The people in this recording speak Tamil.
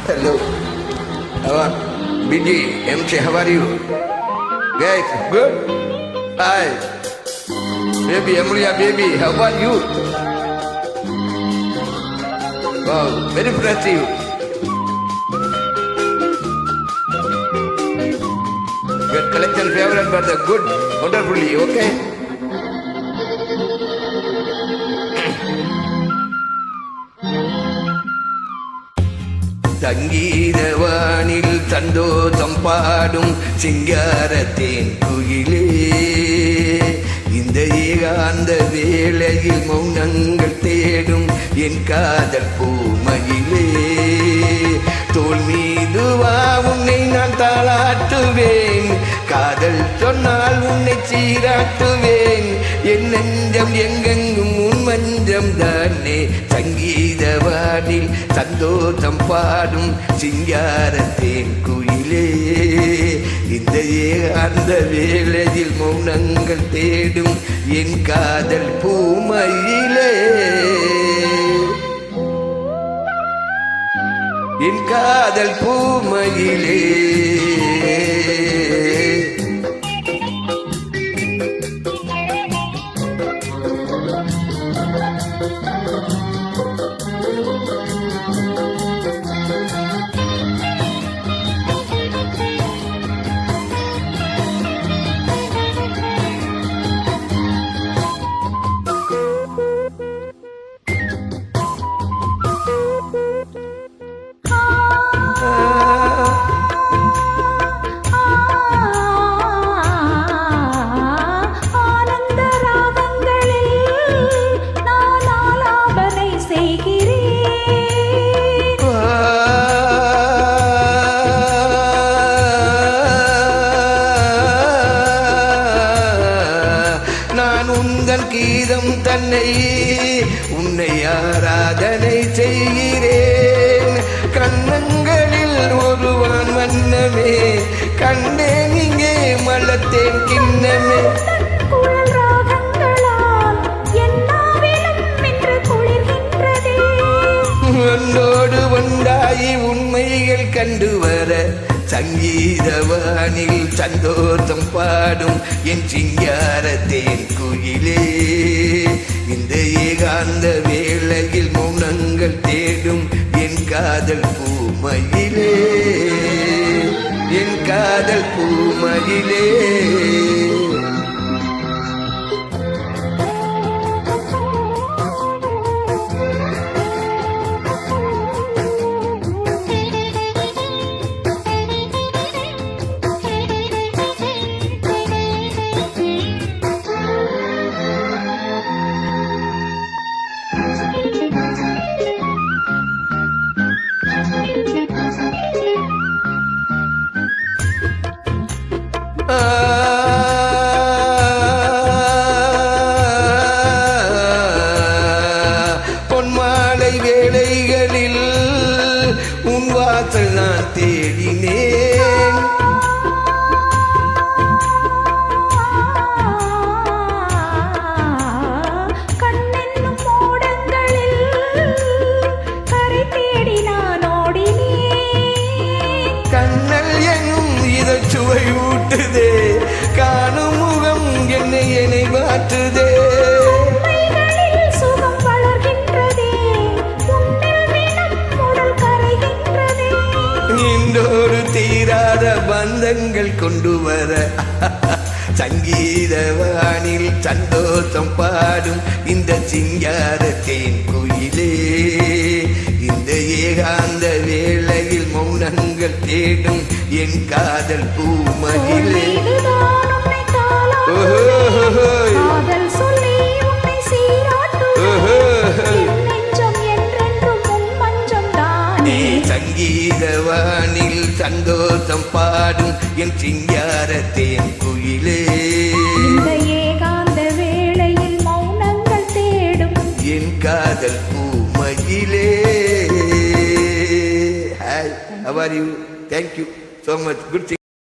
Hello. BG, MC, how are you? Guys, good? Hi. Baby, Amelia, baby, how are you? Wow, very impressive. Your collection favorite but the good, wonderfully, okay? சங்கீதவானில் சந்தோஷம் பாடும் சிங்காரத்தேன் குயிலே, இந்த ஏகாந்த வேளையில் மௌனங்கள் தேடும் என் காதல் பூமயிலே, தோல் மீது வா உன்னை நான் தாளாட்டுவேன், காதல் சொன்னால் உன்னை சீராட்டுவேன், என் நெஞ்சம் எங்கெங்கும் உன் மஞ்சம் தானே, சங்கீதவானில் சந்தோஷம் பாடும் சிங்காரத்தேன் குயிலே, இந்த ஏகாந்த வேளையில் மௌனங்கள் தேடும் என் காதல் பூமயிலே, என் காதல் பூமயிலே. உங்கள் கீதம் தன்னை உன்னை ஆராதனை செய்கிறேன், கண்ணங்களில் ஒருவான் வண்ணமே கண்டேன் இங்கே மலத்தேன் கிண்ணமே, ஒன்றோடு ஒன்றாயி உண்மைகள் கண்டு வர சங்கீதவானில் சந்தோஷம் பாடும் என் சிங்காரத்தேன் குயிலே, இந்த ஏகாந்த வேளையில் மௌனங்கள் தேடும் என் காதல் பூமயிலே, என் காதல் பூமயிலே. பொன்மாலை வேளைகளில் உன் வாசல் நான் தேடினேன், கண்ணென்னும் மோடங்களில் கரை தேடி நான் ஓடினேன், கண்ணல் எனும் இதை சுவை ஊட்டுதே, காணும் முகம் என்னை மாற்றுதே, சுகம் வளர்கின்றதே, உடல் கரைகின்றதே, இன்றொரு தீராத பந்தங்கள் கொண்டு வர சங்கீதவானில் சந்தோஷம் பாடும் இந்த சிங்காரத்தேன் குயிலே, இந்த ஏகாந்த வேளையில் மௌனங்கள் தேடும் என் காதல் பூமயிலே, காதல் சொல்லி உன்னை சீராட்டுவேன், நெஞ்சம் என்றென்றும் உன் மஞ்சம் தானே, சங்கீதவானில் சந்தோஷம் பாடும் என் சிங்காரத்தேன் குயிலே, இந்த ஏகாந்த வேளையில் மௌனங்கள் தேடும் என் காதல் பூமயிலே. Hi, how are you? Thank you so much. Good thing.